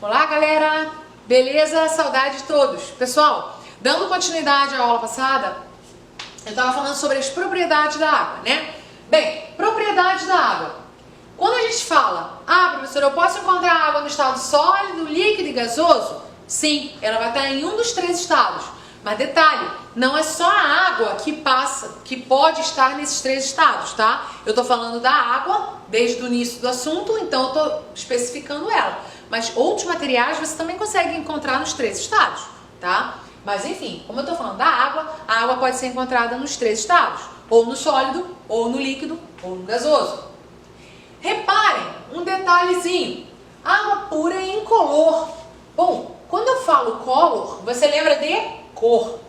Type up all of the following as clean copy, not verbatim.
Olá, galera! Beleza? Saudade de todos! Pessoal, dando continuidade à aula passada, eu estava falando sobre as propriedades da água, né? Bem, propriedades da água. Quando a gente fala, professor, eu posso encontrar água no estado sólido, líquido e gasoso? Sim, ela vai estar em um dos três estados. Mas detalhe, não é só a água que passa, que pode estar nesses três estados, tá? Eu tô falando da água desde o início do assunto, então eu tô especificando ela. Mas outros materiais você também consegue encontrar nos três estados, tá? Mas enfim, como eu tô falando da água, a água pode ser encontrada nos três estados. Ou no sólido, ou no líquido, ou no gasoso. Reparem um detalhezinho, água pura e incolor. Bom, quando eu falo color, você lembra de cor.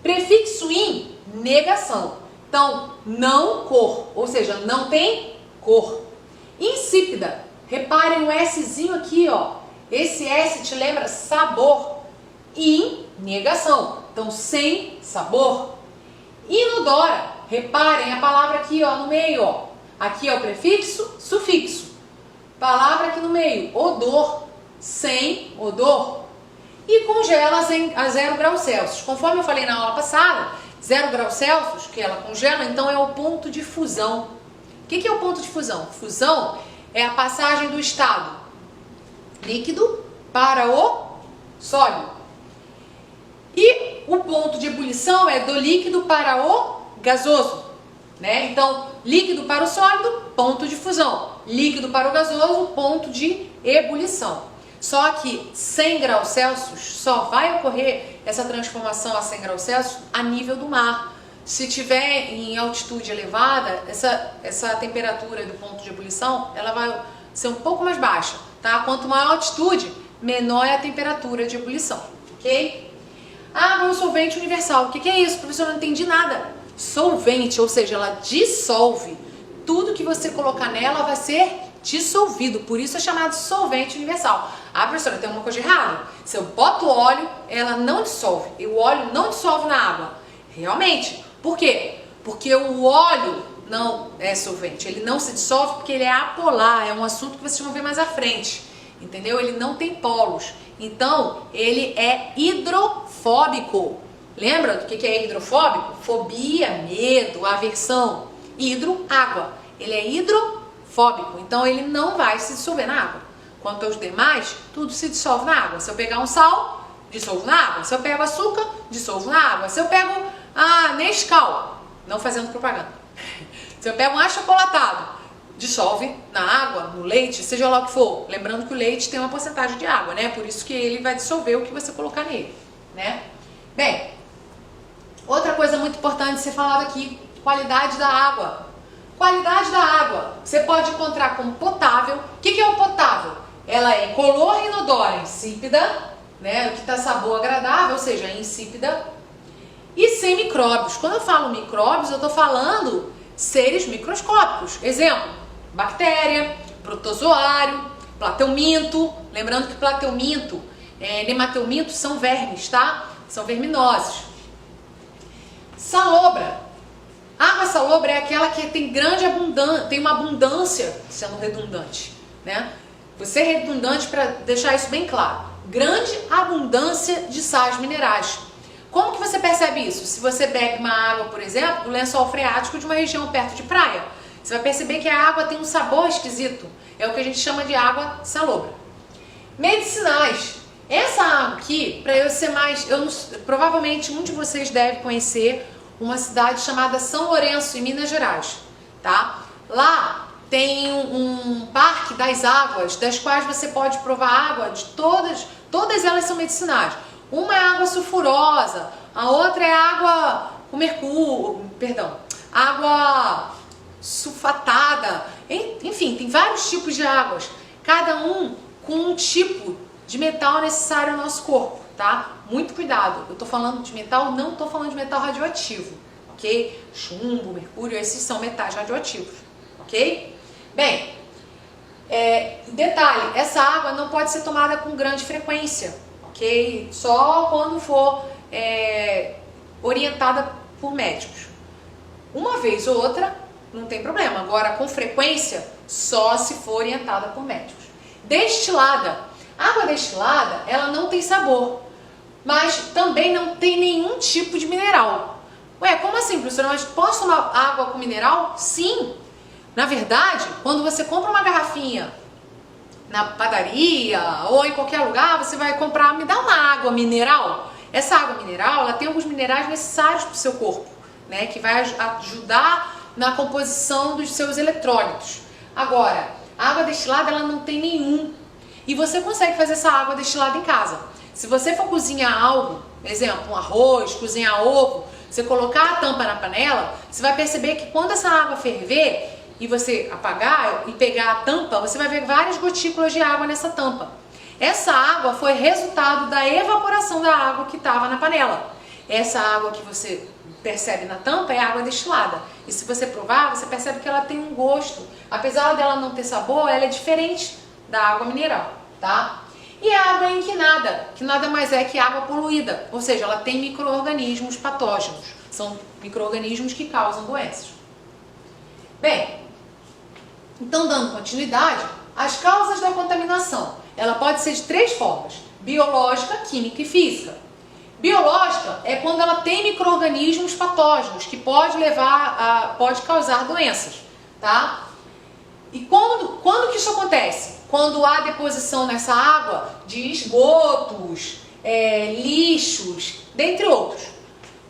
Prefixo in, negação. Então, não cor, ou seja, não tem cor. Insípida, reparem o Szinho aqui, ó. Esse S te lembra sabor. In, negação. Então, sem sabor. Inodora, reparem a palavra aqui, ó, no meio, ó. Aqui é o prefixo, sufixo. Palavra aqui no meio, odor, sem odor. E congela a 0 graus Celsius. Conforme eu falei na aula passada, 0 graus Celsius, que ela congela, então é o ponto de fusão. O que é o ponto de fusão? Fusão é a passagem do estado líquido para o sólido. E o ponto de ebulição é do líquido para o gasoso, né? Então, líquido para o sólido, ponto de fusão. Líquido para o gasoso, ponto de ebulição. Só que 100 graus Celsius só vai ocorrer essa transformação a 100 graus Celsius a nível do mar. Se tiver em altitude elevada, essa temperatura do ponto de ebulição, ela vai ser um pouco mais baixa, tá? Quanto maior a altitude, menor é a temperatura de ebulição, ok? Água é um solvente universal. O que é isso, professor? Eu não entendi nada. Solvente, ou seja, ela dissolve. Tudo que você colocar nela vai ser dissolvido, por isso é chamado solvente universal. Professora, tem uma coisa errada. Se eu boto óleo, ela não dissolve. E o óleo não dissolve na água. Realmente. Por quê? Porque o óleo não é solvente. Ele não se dissolve porque ele é apolar. É um assunto que vocês vão ver mais à frente. Entendeu? Ele não tem polos. Então, ele é hidrofóbico. Lembra do que é hidrofóbico? Fobia, medo, aversão. Hidro, água. Ele é hidrofóbico, então ele não vai se dissolver na água. Quanto aos demais, tudo se dissolve na água. Se eu pegar um sal, dissolvo na água. Se eu pego açúcar, dissolvo na água. Se eu pego Nescau, não fazendo propaganda. Se eu pego um achocolatado, dissolve na água, no leite, seja lá o que for. Lembrando que o leite tem uma porcentagem de água, né? Por isso que ele vai dissolver o que você colocar nele, né? Bem, outra coisa muito importante de ser falada aqui, qualidade da água. Qualidade da água, você pode encontrar como potável. O que é o potável? Ela é incolor e inodora, insípida, né? O que dá sabor agradável, ou seja, insípida. E sem micróbios. Quando eu falo micróbios, eu estou falando seres microscópicos. Exemplo, bactéria, protozoário, plateuminto. Lembrando que plateuminto, nemateuminto são vermes, tá? São verminosos. Salobra. Água salobra é aquela que tem grande abundância, tem uma abundância, sendo redundante, né? Você é redundante para deixar isso bem claro. Grande abundância de sais minerais. Como que você percebe isso? Se você bebe uma água, por exemplo, do lençol freático de uma região perto de praia, você vai perceber que a água tem um sabor esquisito. É o que a gente chama de água salobra. Medicinais. Essa água aqui, para eu ser mais... provavelmente um de vocês deve conhecer uma cidade chamada São Lourenço, em Minas Gerais, tá? Lá tem um parque das águas, das quais você pode provar água de todas elas são medicinais. Uma é água sulfurosa, a outra é água com mercúrio, água sulfatada, enfim, tem vários tipos de águas, cada um com um tipo de metal necessário ao nosso corpo, tá? Muito cuidado, eu tô falando de metal, não tô falando de metal radioativo, ok? Chumbo, mercúrio, esses são metais radioativos, ok? Bem, detalhe, essa água não pode ser tomada com grande frequência, ok? Só quando for orientada por médicos. Uma vez ou outra, não tem problema. Agora, com frequência, só se for orientada por médicos. Destilada. A água destilada, ela não tem sabor, mas também não tem nenhum tipo de mineral. Ué, como assim, professora? Mas posso tomar água com mineral? Sim. Na verdade, quando você compra uma garrafinha na padaria ou em qualquer lugar, você vai comprar, me dá uma água mineral. Essa água mineral, ela tem alguns minerais necessários para o seu corpo, né, que vai ajudar na composição dos seus eletrólitos. Agora, a água destilada, ela não tem nenhum. E você consegue fazer essa água destilada em casa. Se você for cozinhar algo, exemplo, um arroz, cozinhar ovo, você colocar a tampa na panela, você vai perceber que quando essa água ferver e você apagar e pegar a tampa, você vai ver várias gotículas de água nessa tampa. Essa água foi resultado da evaporação da água que estava na panela. Essa água que você percebe na tampa é água destilada. E se você provar, você percebe que ela tem um gosto. Apesar dela não ter sabor, ela é diferente da água mineral, tá? E a água enquinada, que nada mais é que água poluída, ou seja, ela tem micro-organismos patógenos, são micro-organismos que causam doenças. Bem, então dando continuidade, as causas da contaminação, ela pode ser de três formas: biológica, química e física. Biológica é quando ela tem micro-organismos patógenos, que pode causar doenças, tá? E quando que isso acontece? Quando há deposição nessa água de esgotos, lixos, dentre outros.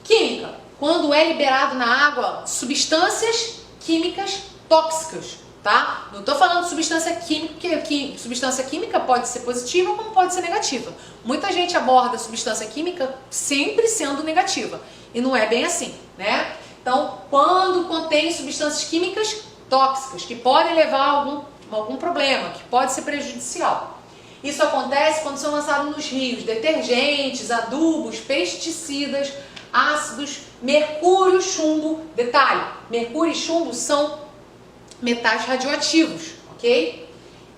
Química, quando é liberado na água substâncias químicas tóxicas, tá? Não estou falando de substância química, que substância química pode ser positiva como pode ser negativa. Muita gente aborda substância química sempre sendo negativa, e não é bem assim, né? Então, quando contém substâncias químicas tóxicas, que podem levar a algum problema, que pode ser prejudicial. Isso acontece quando são lançados nos rios detergentes, adubos, pesticidas, ácidos, mercúrio, chumbo. Detalhe, mercúrio e chumbo são metais radioativos, ok?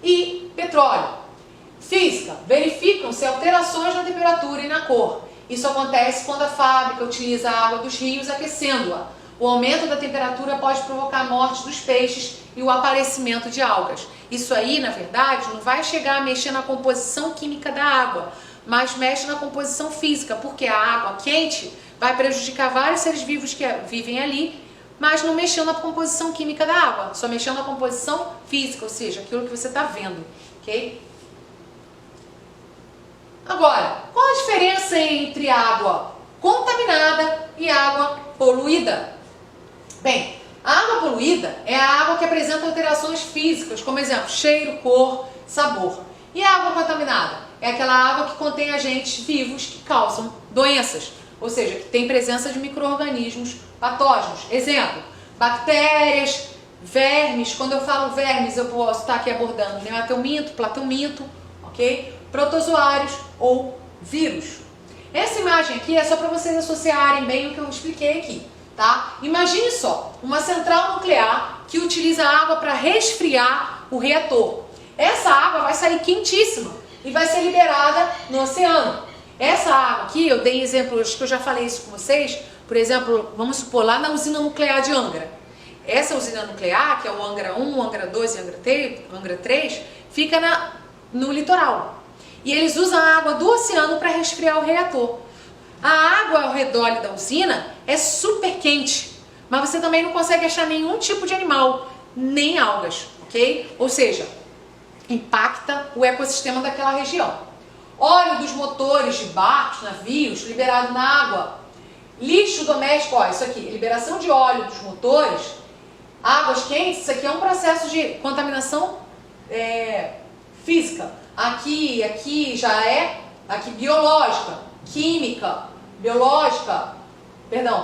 E petróleo. Física, verificam-se alterações na temperatura e na cor. Isso acontece quando a fábrica utiliza a água dos rios aquecendo-a. O aumento da temperatura pode provocar a morte dos peixes e o aparecimento de algas. Isso aí, na verdade, não vai chegar a mexer na composição química da água, mas mexe na composição física, porque a água quente vai prejudicar vários seres vivos que vivem ali, mas não mexendo na composição química da água, só mexendo na composição física, ou seja, aquilo que você está vendo, ok? Agora, qual a diferença entre água contaminada e água poluída? Bem, a água poluída é a água que apresenta alterações físicas, como exemplo, cheiro, cor, sabor. E a água contaminada é aquela água que contém agentes vivos que causam doenças, ou seja, que tem presença de micro-organismos patógenos. Exemplo, bactérias, vermes. Quando eu falo vermes, eu posso estar aqui abordando nemateuminto, plateuminto, ok? Protozoários ou vírus. Essa imagem aqui é só para vocês associarem bem o que eu expliquei aqui. Tá? Imagine só, uma central nuclear que utiliza água para resfriar o reator. Essa água vai sair quentíssima e vai ser liberada no oceano. Essa água aqui, eu dei exemplos que eu já falei isso com vocês, por exemplo, vamos supor, lá na usina nuclear de Angra. Essa usina nuclear, que é o Angra 1, Angra 2 e Angra 3, fica no litoral. E eles usam a água do oceano para resfriar o reator. A água ao redor da usina é super quente, mas você também não consegue achar nenhum tipo de animal, nem algas, ok? Ou seja, impacta o ecossistema daquela região. Óleo dos motores de barcos, navios, liberado na água. Lixo doméstico, ó, isso aqui, liberação de óleo dos motores, águas quentes, isso aqui é um processo de contaminação física. Aqui já é biológica, química,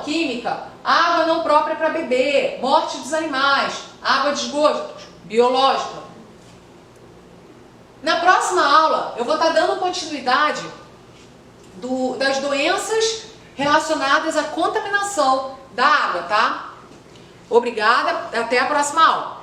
química, água não própria para beber, morte dos animais, água de esgoto, biológica. Na próxima aula, eu vou estar dando continuidade das doenças relacionadas à contaminação da água, tá? Obrigada, até a próxima aula.